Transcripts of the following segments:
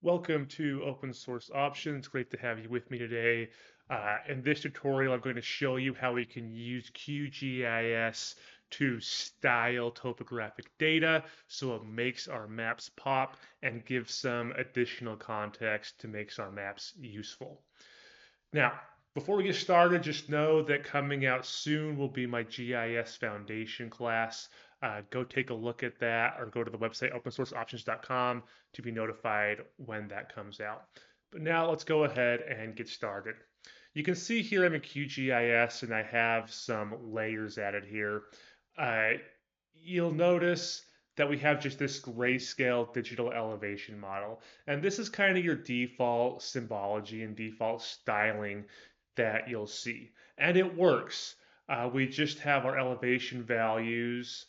Welcome to Open Source Options. Great to have you with me today. In this tutorial, I'm going to show you how we can use QGIS to style topographic data so it makes our maps pop and gives some additional context to make our maps useful. Now, before we get started, just know that coming out soon will be my GIS Foundation class. Go take a look at that or go to the website opensourceoptions.com to be notified when that comes out. But now let's go ahead and get started. You can see here I'm in QGIS and I have some layers added here. Uh, you'll notice that we have just this grayscale digital elevation model. And this is kind of your default symbology and default styling that you'll see. And it works. We just have our elevation values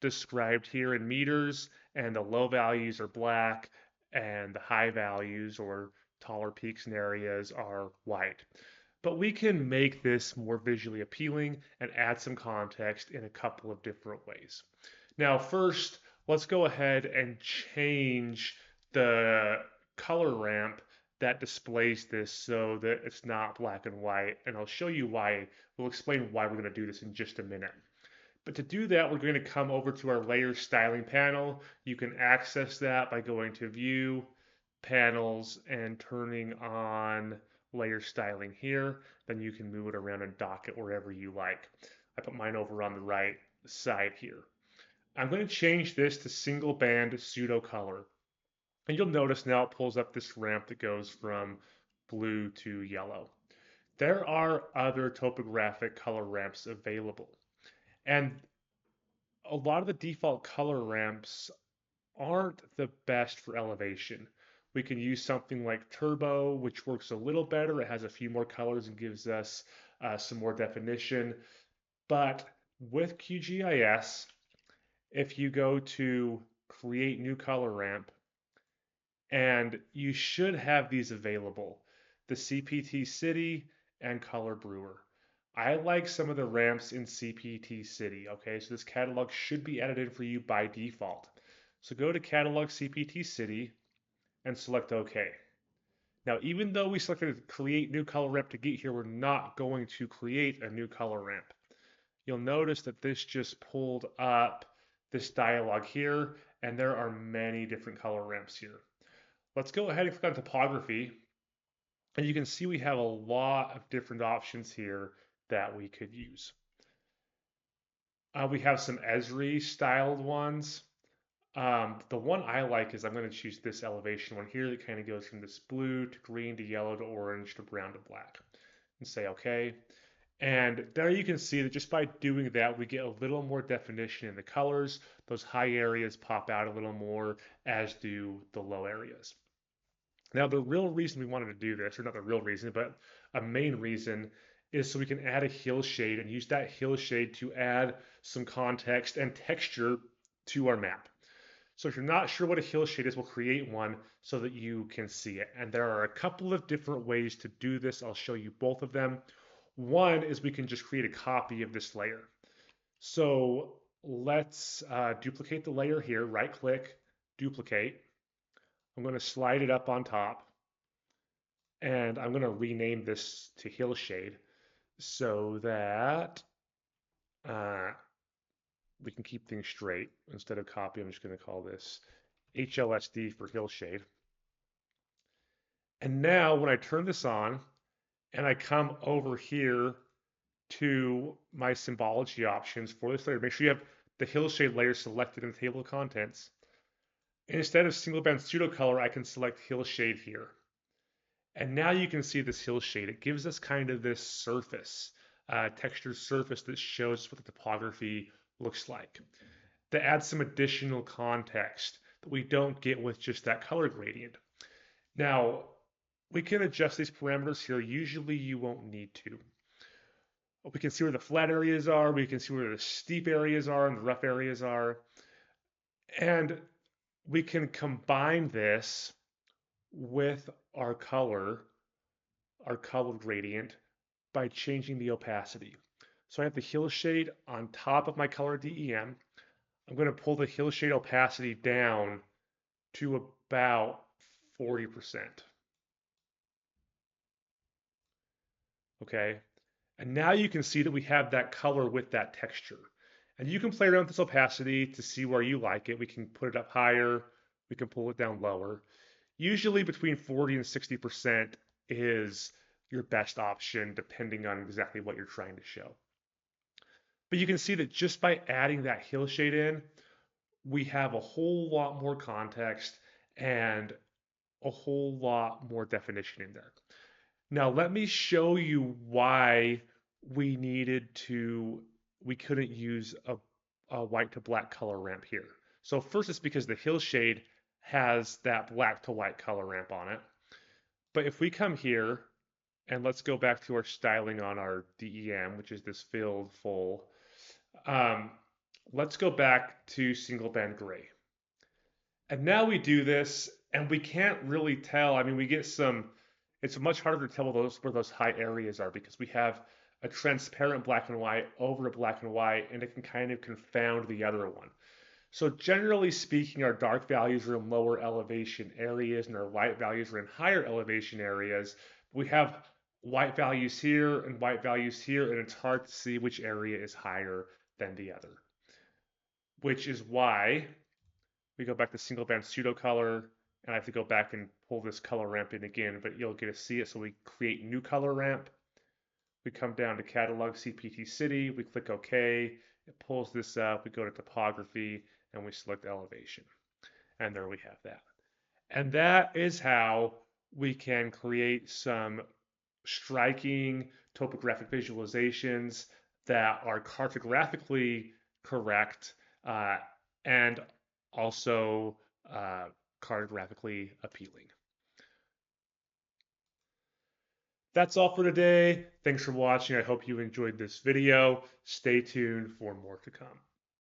described here in meters, and the low values are black, and the high values or taller peaks and areas are white. But we can make this more visually appealing and add some context in a couple of different ways. Now, first, let's go ahead and change the color ramp that displays this so that it's not black and white. And I'll show you why. We'll explain why we're going to do this in just a minute. But to do that, we're going to come over to our layer styling panel. You can access that by going to View, Panels, and turning on layer styling here. Then you can move it around and dock it wherever you like. I put mine over on the right side here. I'm going to change this to single band pseudo color. And you'll notice now it pulls up this ramp that goes from blue to yellow. There are other topographic color ramps available. And a lot of the default color ramps aren't the best for elevation. We can use something like Turbo, which works a little better. It has a few more colors and gives us some more definition. But with QGIS, if you go to create new color ramp, and you should have these available, the CPT City and Color Brewer. I like some of the ramps in CPT City, okay? So this catalog should be added in for you by default. So go to Catalog CPT City and select OK. Now, even though we selected create new color ramp to get here, we're not going to create a new color ramp. You'll notice that this just pulled up this dialog here, and there are many different color ramps here. Let's go ahead and click on topography. And you can see we have a lot of different options here that we could use. We have some Esri styled ones. The one I like is I'm going to choose this elevation one here that kind of goes from this blue to green to yellow to orange to brown to black. And say OK. And there you can see that just by doing that, we get a little more definition in the colors. Those high areas pop out a little more, as do the low areas. Now, the real reason we wanted to do this, or not the real reason, but a main reason, is so we can add a hill shade and use that hill shade to add some context and texture to our map. So if you're not sure what a hill shade is, we'll create one so that you can see it. And there are a couple of different ways to do this. I'll show you both of them. One is we can just create a copy of this layer. So let's duplicate the layer here, right click, duplicate. I'm going to slide it up on top, and I'm going to rename this to Hillshade so that we can keep things straight. Instead of copy, I'm just going to call this HLSD for Hillshade. And now when I turn this on and I come over here to my symbology options for this layer, make sure you have the Hillshade layer selected in the table of contents. And instead of single band pseudo color, I can select Hillshade here. And now you can see this hillshade. It gives us kind of this surface, textured surface that shows what the topography looks like. That adds some additional context that we don't get with just that color gradient. Now, we can adjust these parameters here. Usually you won't need to. We can see where the flat areas are. We can see where the steep areas are and the rough areas are. And we can combine this with our color gradient by changing the opacity. So I have the hillshade on top of my color DEM. I'm going to pull the hillshade opacity down to about 40%. Okay, and now you can see that we have that color with that texture. And you can play around with this opacity to see where you like it. We can put it up higher, we can pull it down lower. Usually between 40 and 60% is your best option depending on exactly what you're trying to show. But you can see that just by adding that hill shade in, we have a whole lot more context and a whole lot more definition in there. Now, let me show you why we couldn't use a white to black color ramp here. So first, it's because the hill shade has that black to white color ramp on it. But if we come here and let's go back to our styling on our DEM, which is this filled full, um, let's go back to single band gray. And now we do this and we can't really tell. I mean, we get some, it's much harder to tell where those high areas are because we have a transparent black and white over a black and white, and it can kind of confound the other one. So generally speaking, our dark values are in lower elevation areas and our light values are in higher elevation areas. We have white values here and white values here, and it's hard to see which area is higher than the other, which is why we go back to single band pseudo color, and I have to go back and pull this color ramp in again, but you'll get to see it. So we create new color ramp. We come down to catalog CPT city, we click OK, it pulls this up, we go to topography, and we select elevation. And there we have that. And that is how we can create some striking topographic visualizations that are cartographically correct and also cartographically appealing. That's all for today. Thanks for watching. I hope you enjoyed this video. Stay tuned for more to come.